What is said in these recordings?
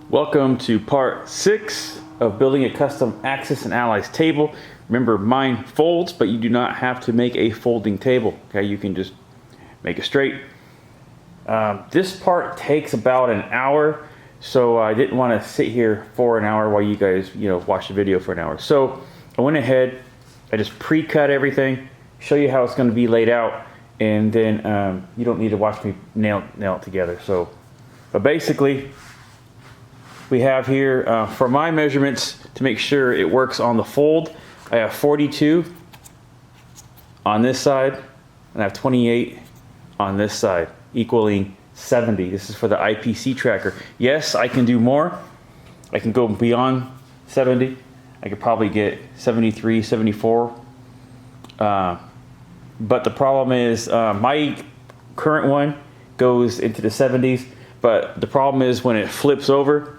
Welcome to part 6 of building a custom Axis and Allies table. Remember, mine folds, but you do not have to make a folding table. Okay, you can just make it straight. This part takes about an hour, so I didn't want to sit here for an hour while you guys, watch the video for an hour. So I went ahead, I just pre-cut everything, show you how it's going to be laid out, and then you don't need to watch me nail it together. But basically, we have here, for my measurements, to make sure it works on the fold, I have 42 on this side, and I have 28 on this side, equaling 70. This is for the IPC tracker. Yes, I can do more. I can go beyond 70. I could probably get 73, 74. But the problem is, my current one goes into the 70s, but the problem is when it flips over,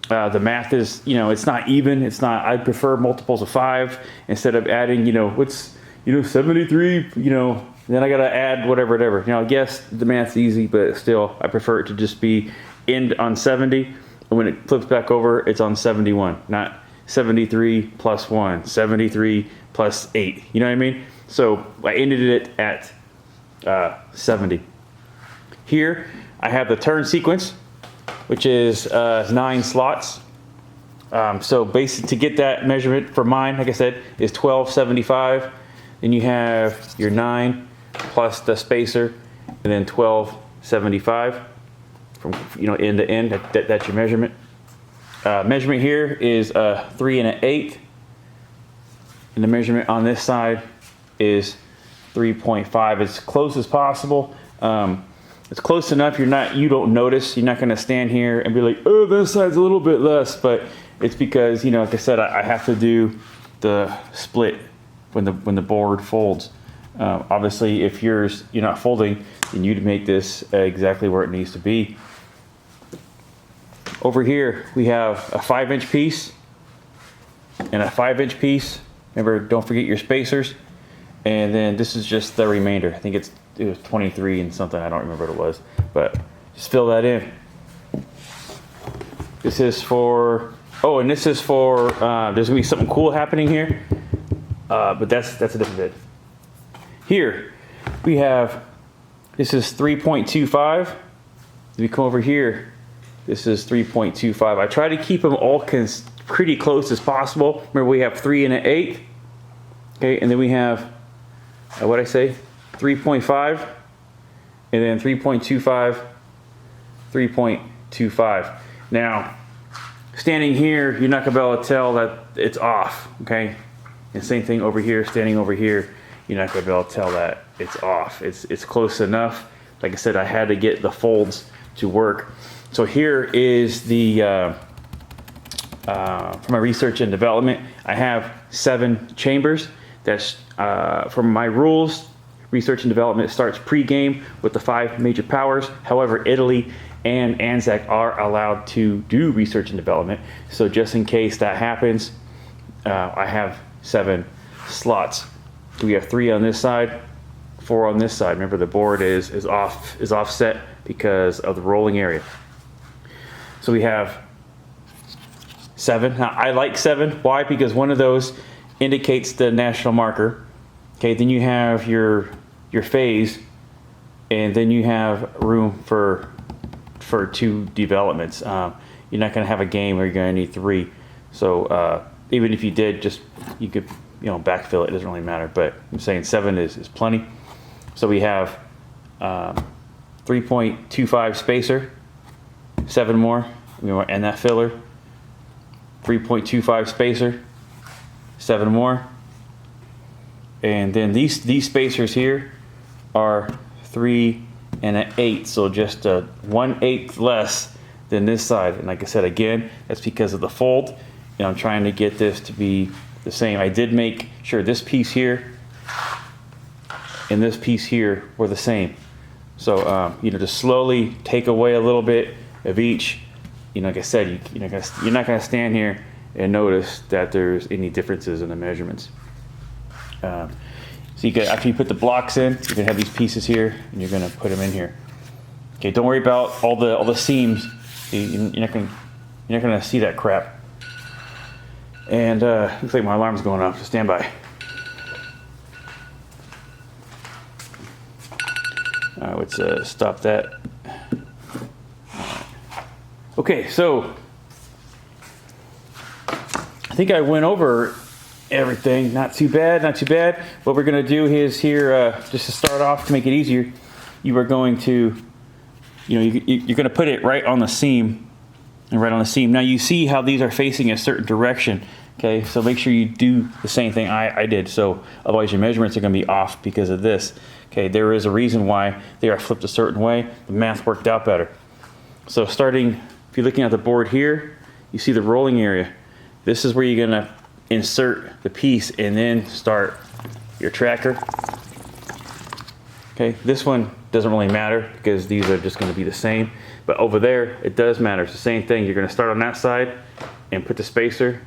the math is, it's not even. It's not. I prefer multiples of 5 instead of adding, 73. Then I gotta add whatever. I guess the math's easy, but still, I prefer it to just be end on 70, and when it flips back over, it's on 71, not 73 plus 1, 73 plus 8. You know what I mean? So I ended it at 70. Here I have the turn sequence, which is 9 slots. So basically, to get that measurement for mine, like I said, is 1275. Then you have your 9 plus the spacer, and then 1275 from end to end. That's your measurement. Measurement here is 3 1/8, and the measurement on this side is 3.5. As close as possible. It's close enough you don't notice. You're not going to stand here and be like, oh, this side's a little bit less, but it's because, like I said, I have to do the split when the board folds. Obviously, if you're not folding, then you'd make this exactly where it needs to be. Over here, we have a 5-inch piece and a 5-inch piece. Remember, don't forget your spacers. And then this is just the remainder. I think it was 23 and something. I don't remember what it was, but just fill that in. This is for, and this is for, there's gonna be something cool happening here, but that's a different bit. Here, we have, this is 3.25. If we come over here, this is 3.25. I try to keep them all pretty close as possible. Remember, we have 3 1/8. Okay, and then we have, what'd I say? 3.5, and then 3.25, 3.25. Now, standing here, you're not gonna be able to tell that it's off, okay? And same thing over here, standing over here, you're not gonna be able to tell that it's off. It's close enough. Like I said, I had to get the folds to work. So here is the, for my research and development, I have 7 chambers. That's from my rules. Research and development starts pre-game with the 5 major powers. However, Italy and ANZAC are allowed to do research and development. So just in case that happens, I have 7 slots. We have 3 on this side, 4 on this side. Remember, the board is offset because of the rolling area. So we have 7. Now, I like 7. Why? Because one of those indicates the national marker. Okay, then you have your phase, and then you have room for 2 developments. You're not going to have a game where you're going to need 3. So even if you did, you could backfill it. It doesn't really matter. But I'm saying 7 is plenty. So we have 3.25 spacer, 7 more, and that filler. 3.25 spacer, 7 more. And then these spacers here are 3 1/8, so just 1/8 less than this side. And like I said, again, that's because of the fold. And I'm trying to get this to be the same. I did make sure this piece here and this piece here were the same. So just slowly take away a little bit of each. Like I said, you're not gonna stand here and notice that there's any differences in the measurements. So after you put the blocks in, you're gonna have these pieces here, and you're gonna put them in here. Okay, don't worry about all the seams. You're not gonna You're not gonna see that crap. And looks like my alarm's going off, so stand by. Let's stop that. Okay, so I think I went over everything. Not too bad, not too bad. What we're gonna do is here, just to start off, to make it easier, you are going to, you're gonna put it right on the seam, and right on the seam. Now you see how these are facing a certain direction. Okay, so make sure you do the same thing I did. So otherwise your measurements are gonna be off because of this. Okay, there is a reason why they are flipped a certain way. The math worked out better. So starting, if you're looking at the board here, you see the rolling area. This is where you're gonna insert the piece and then start your tracker. Okay, this one doesn't really matter because these are just gonna be the same. But over there, it does matter. It's the same thing. You're gonna start on that side and put the spacer,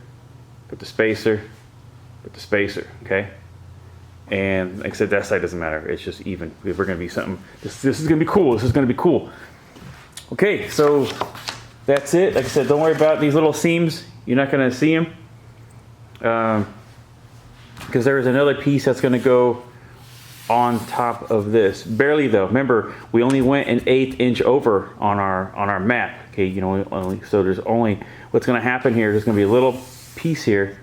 put the spacer, put the spacer, okay? And like I said, that side doesn't matter. It's just even. We're gonna be something, this is gonna be cool. This is gonna be cool. Okay, so that's it. Like I said, don't worry about these little seams. You're not gonna see them. Because there is another piece that's gonna go on top of this. Barely though. Remember, we only went an 1/8 inch over on our map. Okay, so there's only, what's gonna happen here, there's gonna be a little piece here.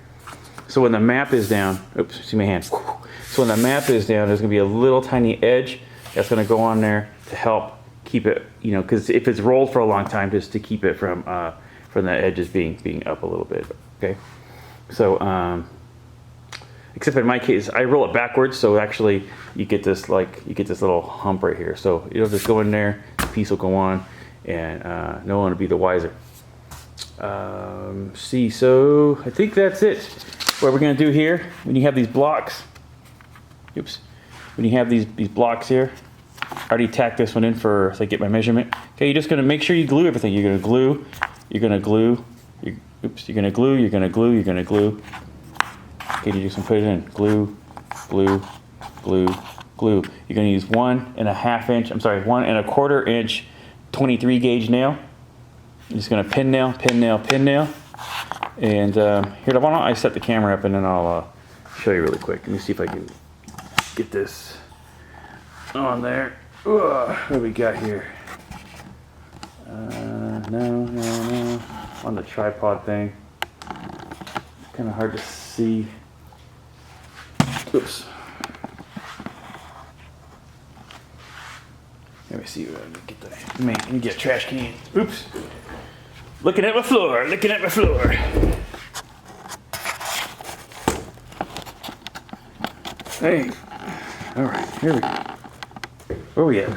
So when the map is down, oops, see my hand. So when the map is down, there's gonna be a little tiny edge that's gonna go on there to help keep it, because if it's rolled for a long time, just to keep it from the edges being up a little bit. Okay, so except in my case, I roll it backwards, so actually you get this little hump right here. So it'll just go in there, the piece will go on, and no one will be the wiser. See, so I think that's it. What we're gonna do here, when you have these blocks, when you have these blocks here, I already tacked this one in so I get my measurement. Okay, you're just gonna make sure you glue everything. You're gonna glue, you're gonna glue, you're gonna glue, you're gonna glue, you're gonna glue. Okay, you just gonna put it in. Glue, glue, glue, glue. You're gonna use 1 1.25 inch 23 gauge nail. You're just gonna pin nail, pin nail, pin nail. And here, why don't I set the camera up and then I'll show you really quick. Let me see if I can get this on there. What do we got here? No. On the tripod thing. Kind of hard to see. Oops. Let me see. Let me get a trash can. Oops. Looking at my floor. Looking at my floor. Hey. All right. Here we go. Where are we at?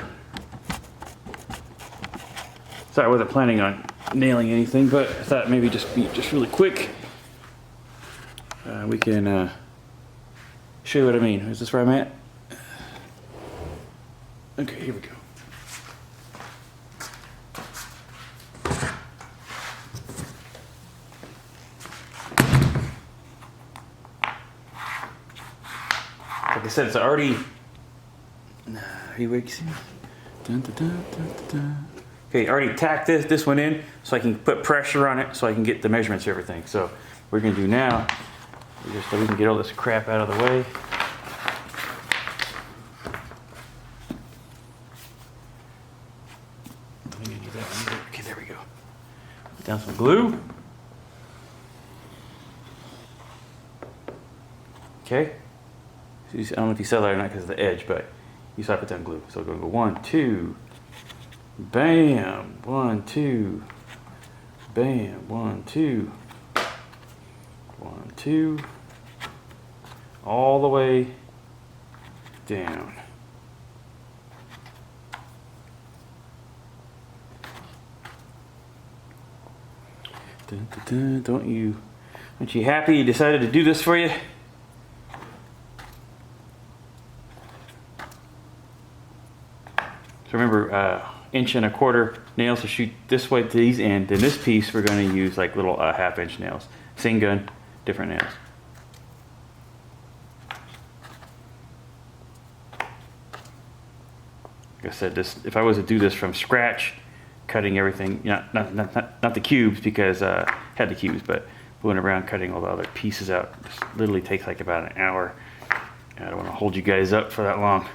Sorry, I wasn't planning on nailing anything, but I thought maybe just really quick. We can show you what I mean. Is this where I'm at? Okay, here we go. Like I said, it's already wakes in. Dun, dun, dun, dun, dun. Okay, already tacked this one in so I can put pressure on it so I can get the measurements of everything. So what we're gonna do now is just so we can get all this crap out of the way. Okay, there we go. Put down some glue. Okay. So I don't know if you saw that or not because of the edge, but you saw I put down glue. So we're gonna go 1, 2, bam, 1, 2, bam, 1, 2, 1, 2, all the way down. Dun, dun, dun. Aren't you happy you decided to do this for you? So remember, 1.25 inch nails to shoot this way to these ends. In this piece, we're going to use like little 1/2 inch nails. Same gun, different nails. Like I said, if I was to do this from scratch, cutting everything, not the cubes, because had the cubes, but going around cutting all the other pieces out. This literally takes like about an hour. I don't want to hold you guys up for that long.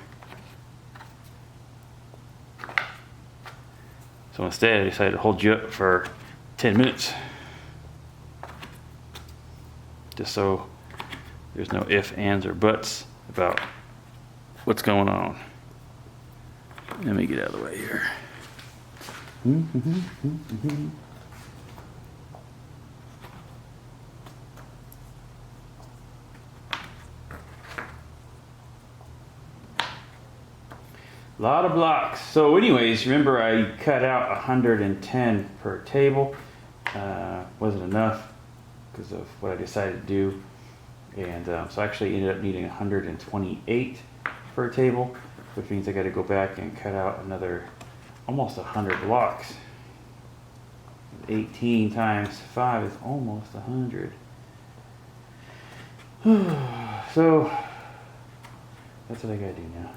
So instead, I decided to hold you up for 10 minutes. Just so there's no ifs, ands, or buts about what's going on. Let me get out of the way here. A lot of blocks. So anyways, remember I cut out 110 per table. Wasn't enough because of what I decided to do. And so I actually ended up needing 128 per table, which means I got to go back and cut out another almost 100 blocks. 18 times 5 is almost 100. So that's what I got to do now.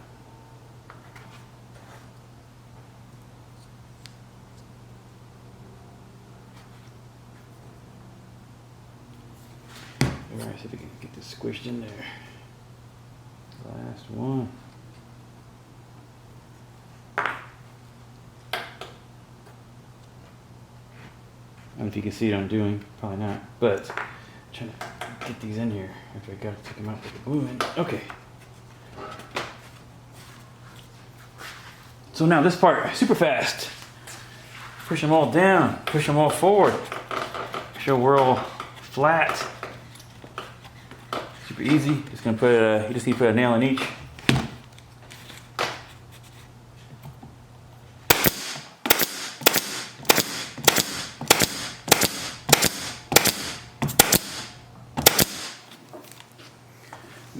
Alright, see if we can get this squished in there. Last one. I don't know if you can see what I'm doing, probably not, but I'm trying to get these in here after I got to take them out with the glue in. Okay. So now this part, super fast. Push them all down, push them all forward. Make sure we're all flat. Super easy. Just gonna put you just need to put a nail in each.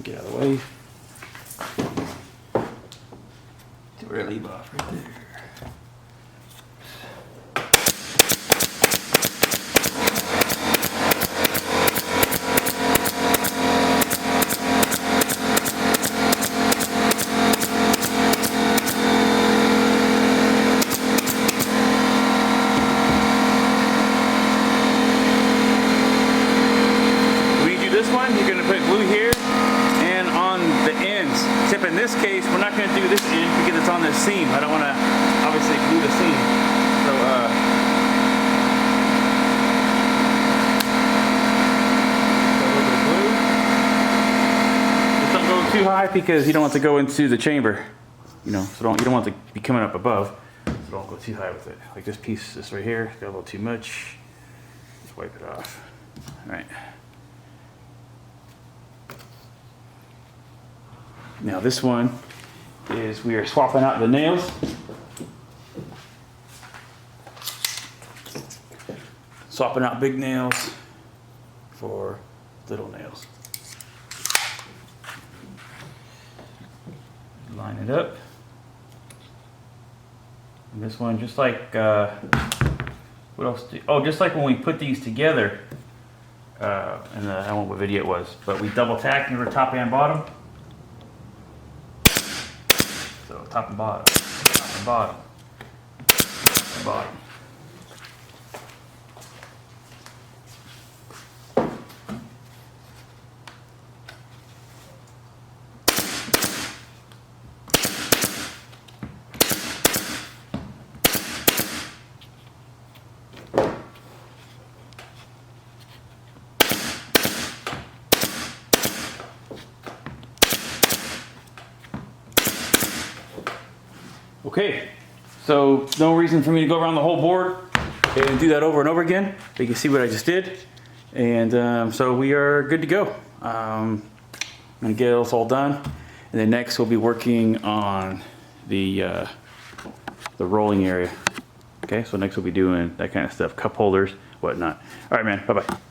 Get out of the way. See where I leave off right there. In this case, we're not going to do this end because it's on this seam. I don't want to obviously glue the seam. So, a little bit of glue. Just don't go too high because you don't want to go into the chamber. You know, so you don't want to be coming up above. So don't go too high with it. Like this piece, this right here, got a little too much. Just wipe it off. All right. Now this one is we are swapping out the nails. Swapping out big nails for little nails. Line it up. And this one, just like, what else? Just like when we put these together, and I don't know what video it was, but we double tacked over top and bottom. So top and bottom, top and bottom, top and bottom. Okay, so no reason for me to go around the whole board and do that over and over again. You can see what I just did. And so we are good to go. I'm gonna get this all done. And then next we'll be working on the rolling area. Okay, so next we'll be doing that kind of stuff, cup holders, whatnot. All right, man, bye-bye.